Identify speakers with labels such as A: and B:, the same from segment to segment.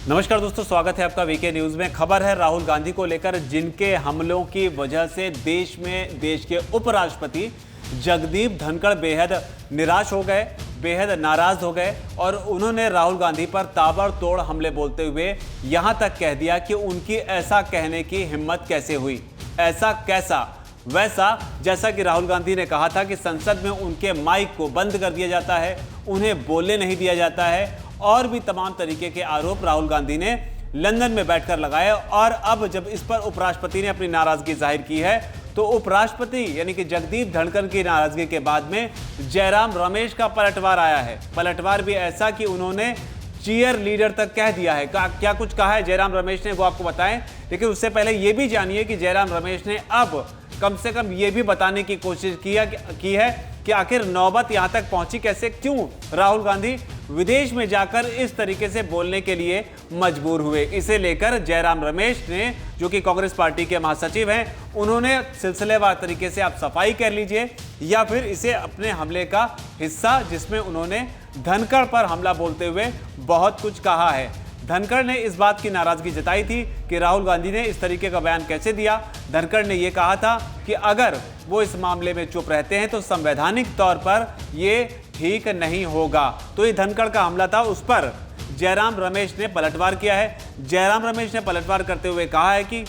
A: नमस्कार दोस्तों, स्वागत है आपका वीके न्यूज में। खबर है राहुल गांधी को लेकर, जिनके हमलों की वजह से देश के उपराष्ट्रपति जगदीप धनखड़ बेहद निराश हो गए, बेहद नाराज हो गए और उन्होंने राहुल गांधी पर ताबड़तोड़ हमले बोलते हुए यहां तक कह दिया कि उनकी ऐसा कहने की हिम्मत कैसे हुई, ऐसा कैसा वैसा, जैसा कि राहुल गांधी ने कहा था कि संसद में उनके माइक को बंद कर दिया जाता है, उन्हें बोलने नहीं दिया जाता है और भी तमाम तरीके के आरोप राहुल गांधी ने लंदन में बैठकर लगाए। और अब जब इस पर उपराष्ट्रपति ने अपनी नाराजगी जाहिर की है तो उपराष्ट्रपति यानी कि जगदीप धनखड़ की नाराजगी के बाद में जयराम रमेश का पलटवार आया है। पलटवार भी ऐसा कि उन्होंने चीयर लीडर तक कह दिया है। क्या कुछ कहा है जयराम रमेश ने, वो आपको बताएं, लेकिन उससे पहले ये भी जानिए कि जयराम रमेश ने अब कम से कम ये भी बताने की कोशिश की है कि आखिर नौबत यहां तक पहुंची कैसे, क्यों राहुल गांधी विदेश में जाकर इस तरीके से बोलने के लिए मजबूर हुए। इसे लेकर जयराम रमेश ने, जो कि कांग्रेस पार्टी के महासचिव हैं, उन्होंने सिलसिलेवार तरीके से आप सफाई कर लीजिए या फिर इसे अपने हमले का हिस्सा, जिसमें उन्होंने धनखड़ पर हमला बोलते हुए बहुत कुछ कहा है। धनखड़ ने इस बात की नाराजगी जताई थी कि राहुल गांधी ने इस तरीके का बयान कैसे दिया। धनखड़ ने यह कहा था कि अगर वो इस मामले में चुप रहते हैं तो संवैधानिक तौर पर ये ठीक नहीं होगा। तो ये धनखड़ का हमला था, उस पर जयराम रमेश ने पलटवार किया है। जयराम रमेश ने पलटवार करते हुए कहा है कि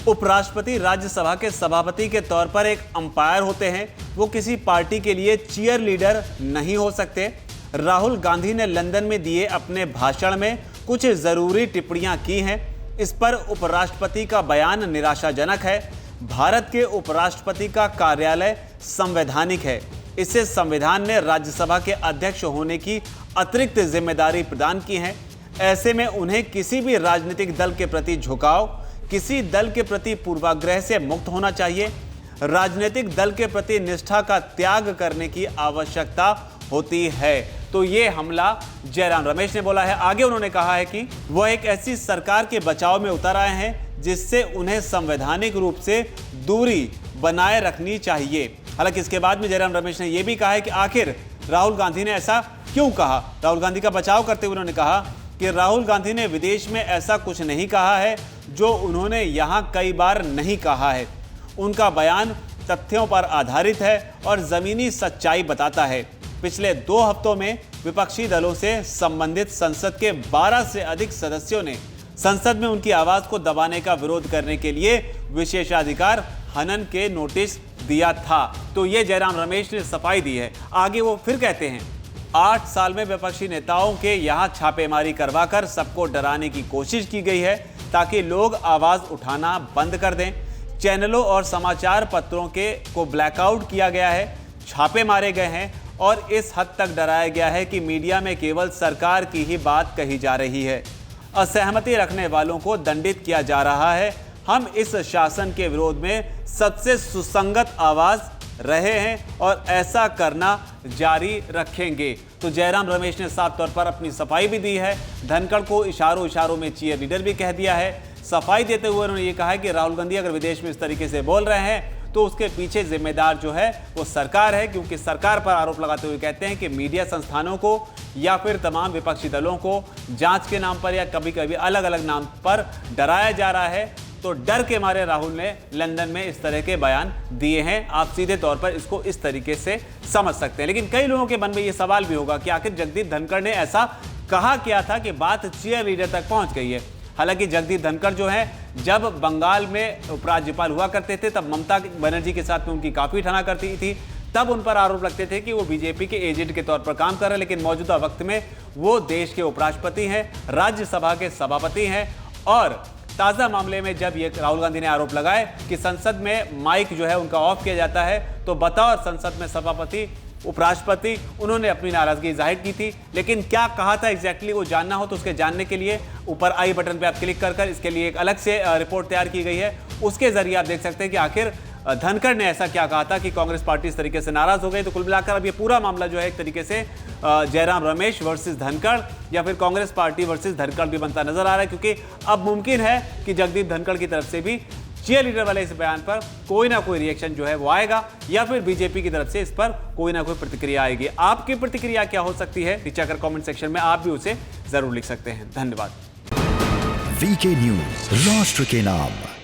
A: उपराष्ट्रपति राज्यसभा के सभापति के तौर पर एक अंपायर होते हैं, वो किसी पार्टी के लिए चीयर लीडर नहीं हो सकते। राहुल गांधी ने लंदन में दिए अपने भाषण में कुछ जरूरी टिप्पणियां की हैं। इस पर उपराष्ट्रपति का बयान निराशाजनक है। भारत के उपराष्ट्रपति का कार्यालय संवैधानिक है, इससे संविधान ने राज्यसभा के अध्यक्ष होने की अतिरिक्त जिम्मेदारी प्रदान की है। ऐसे में उन्हें किसी भी राजनीतिक दल के प्रति झुकाव, किसी दल के प्रति पूर्वाग्रह से मुक्त होना चाहिए। राजनीतिक दल के प्रति निष्ठा का त्याग करने की आवश्यकता होती है। तो ये हमला जयराम रमेश ने बोला है। आगे उन्होंने कहा है कि वह एक ऐसी सरकार के बचाव में उतर आए हैं जिससे उन्हें संवैधानिक रूप से दूरी बनाए रखनी चाहिए। हालांकि इसके बाद में जयराम रमेश ने यह भी कहा है कि आखिर राहुल गांधी ने ऐसा क्यों कहा। राहुल गांधी का बचाव करते हुए उन्होंने कहा कि राहुल गांधी ने विदेश में ऐसा कुछ नहीं कहा है जो उन्होंने यहां कई बार नहीं कहा है। उनका बयान तथ्यों पर आधारित है और जमीनी सच्चाई बताता है। पिछले 2 हफ्तों में विपक्षी दलों से संबंधित संसद के 12 से अधिक सदस्यों ने संसद में उनकी आवाज को दबाने का विरोध करने के लिए विशेषाधिकार हनन के नोटिस दिया था। तो ये जयराम रमेश ने सफाई दी है। आगे वो फिर कहते हैं, 8 साल में विपक्षी नेताओं के यहाँ छापेमारी करवाकर सबको डराने की कोशिश की गई है ताकि लोग आवाज उठाना बंद कर दें। चैनलों और समाचार पत्रों को ब्लैकआउट किया गया है, छापे मारे गए हैं और इस हद तक डराया गया है कि मीडिया में केवल सरकार की ही बात कही जा रही है। असहमति रखने वालों को दंडित किया जा रहा है। हम इस शासन के विरोध में सबसे सुसंगत आवाज रहे हैं और ऐसा करना जारी रखेंगे। तो जयराम रमेश ने साफ तौर पर अपनी सफाई भी दी है। धनखड़ को इशारों में चीयर लीडर भी कह दिया है। सफाई देते हुए उन्होंने ये कहा है कि राहुल गांधी अगर विदेश में इस तरीके से बोल रहे हैं तो उसके पीछे जिम्मेदार जो है वो सरकार है, क्योंकि सरकार पर आरोप लगाते हुए कहते हैं कि मीडिया संस्थानों को या फिर तमाम विपक्षी दलों को जांच के नाम पर या कभी कभी अलग अलग नाम पर डराया जा रहा है। तो डर के मारे राहुल ने लंदन में इस तरह के बयान दिए हैं। आप सीधे तौर पर इसको इस तरीके से समझ सकते हैं। लेकिन कई लोगों के मन में ये सवाल भी होगा कि आखिर जगदीप धनखड़ ने ऐसा कहा क्या था कि बात चीयर लीडर तक पहुंच गई है। हालांकि जगदीप धनखड़ जो है, जब बंगाल में उपराज्यपाल हुआ करते थे तब ममता बनर्जी के साथ में उनकी काफी ठना करती थी। तब उन पर आरोप लगते थे कि वो बीजेपी के एजेंट के तौर पर काम कर रहे हैं, लेकिन मौजूदा वक्त में वो देश के उपराष्ट्रपति हैं, राज्यसभा के सभापति हैं। और ताज़ा मामले में जब ये राहुल गांधी ने आरोप लगाए कि संसद में माइक जो है उनका ऑफ किया जाता है, तो बतौर संसद में सभापति उपराष्ट्रपति उन्होंने अपनी नाराजगी जाहिर की थी। लेकिन क्या कहा था एग्जैक्टली वो जानना हो तो उसके जानने के लिए ऊपर आई बटन पे आप क्लिक कर इसके लिए एक अलग से रिपोर्ट तैयार की गई है। उसके जरिए आप देख सकते हैं कि आखिर धनखड़ ने ऐसा क्या कहा था कि कांग्रेस पार्टी इस तरीके से नाराज हो गई। तो कुल मिलाकर अब ये पूरा मामला जो है एक तरीके से जयराम रमेश वर्सेस धनखड़ या फिर कांग्रेस पार्टी वर्सेस धनखड़ भी बनता नजर आ रहा है, क्योंकि अब मुमकिन है कि जगदीप धनखड़ की तरफ से भी चीयर लीडर वाले इस बयान पर कोई ना कोई रिएक्शन जो है वो आएगा या फिर बीजेपी की तरफ से इस पर कोई ना कोई प्रतिक्रिया आएगी। आपकी प्रतिक्रिया क्या हो सकती है नीचे आकर कमेंट सेक्शन में आप भी उसे जरूर लिख सकते हैं। धन्यवाद।
B: वीके न्यूज, राष्ट्र के नाम।